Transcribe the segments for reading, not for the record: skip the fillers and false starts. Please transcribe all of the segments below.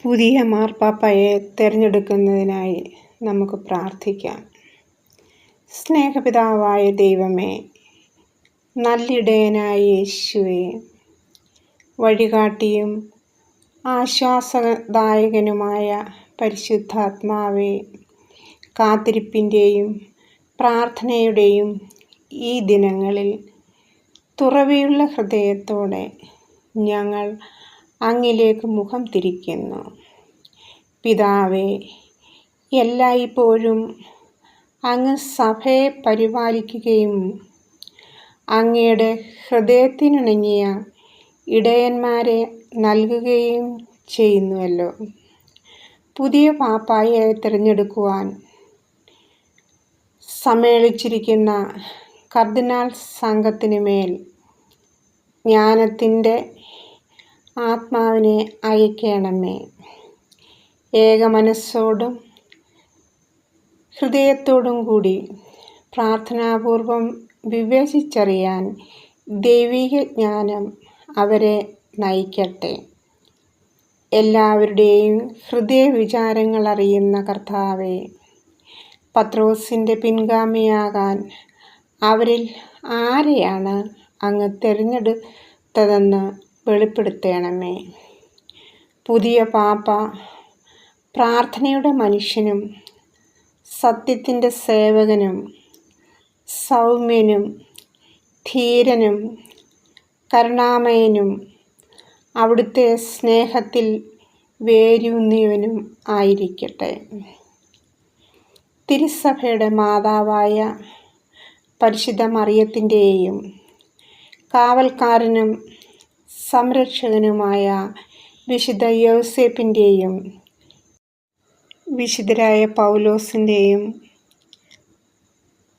പുതിയ മാർപ്പാപ്പയെ തിരഞ്ഞെടുക്കുന്നതിനായി നമുക്ക് പ്രാർത്ഥിക്കാം. സ്നേഹപിതാവായ ദൈവമേ, നല്ലിടയനായ യേശുവേ, വഴികാട്ടിയും ആശ്വാസദായകനുമായ പരിശുദ്ധാത്മാവേ, കാത്തിരിപ്പിൻ്റെയും പ്രാർത്ഥനയുടെയും ഈ ദിനങ്ങളിൽ തുറവിയുള്ള ഹൃദയത്തോടെ ഞങ്ങൾ അങ്ങിലേക്ക് മുഖം തിരിക്കുന്നു. പിതാവേ, എല്ലായ്പ്പോഴും അങ്ങ് സഭയെ പരിപാലിക്കുകയും അങ്ങയുടെ ഹൃദയത്തിനിണങ്ങിയ ഇടയന്മാരെ നൽകുകയും ചെയ്യുന്നുവല്ലോ. പുതിയ പാപ്പായെ തിരഞ്ഞെടുക്കുവാൻ സമ്മേളിച്ചിരിക്കുന്ന കർദിനാൾ സംഘത്തിന് മേൽ ജ്ഞാനത്തിൻ്റെ ആത്മാവിനെ അയക്കണമേ. ഏകമനസ്സോടും ഹൃദയത്തോടും കൂടി പ്രാർത്ഥനാപൂർവം വിവേചിച്ചറിയാൻ ദൈവിക ജ്ഞാനം അവരെ നയിക്കട്ടെ. എല്ലാവരുടെയും ഹൃദയവിചാരങ്ങൾ അറിയുന്ന കർത്താവേ, പത്രോസിൻ്റെ പിൻഗാമിയാകാൻ അവരിൽ ആരെയാണ് അങ്ങ് തിരഞ്ഞെടുത്തതെന്ന് വെളിപ്പെടുത്തണമേ. പുതിയ പാപ്പ പ്രാർത്ഥനയുടെ മനുഷ്യനും സത്യത്തിൻ്റെ സേവകനും സൗമ്യനും ധീരനും കരുണാമയനും അവിടുത്തെ സ്നേഹത്തിൽ വേരൂന്നിയവനും ആയിരിക്കട്ടെ. തിരുസഭയുടെ മാതാവായ പരിശുദ്ധ മറിയത്തിൻ്റെയും കാവൽക്കാരനും സംരക്ഷകനുമായ വിശുദ്ധ യൗസേപ്പിൻ്റെയും വിശുദ്ധരായ പൗലോസിൻ്റെയും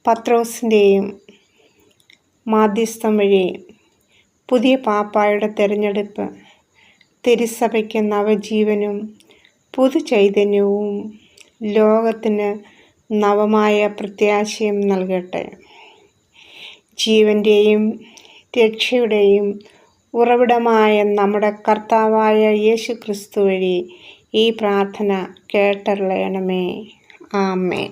പത്രോസിൻ്റെയും മാധ്യസ്ഥം വഴി പുതിയ പാപ്പായുടെ തിരഞ്ഞെടുപ്പ് തിരുസഭയ്ക്ക് നവജീവനും പുതുചൈതന്യവും ലോകത്തിന് നവമായ പ്രത്യാശയും നൽകട്ടെ. ജീവൻ്റെയും രക്ഷയുടെയും ഉറവിടമായ നമ്മുടെ കർത്താവായ യേശു ക്രിസ്തു വഴി ഈ പ്രാർത്ഥന കേട്ടറിയണമേ. ആമേൻ.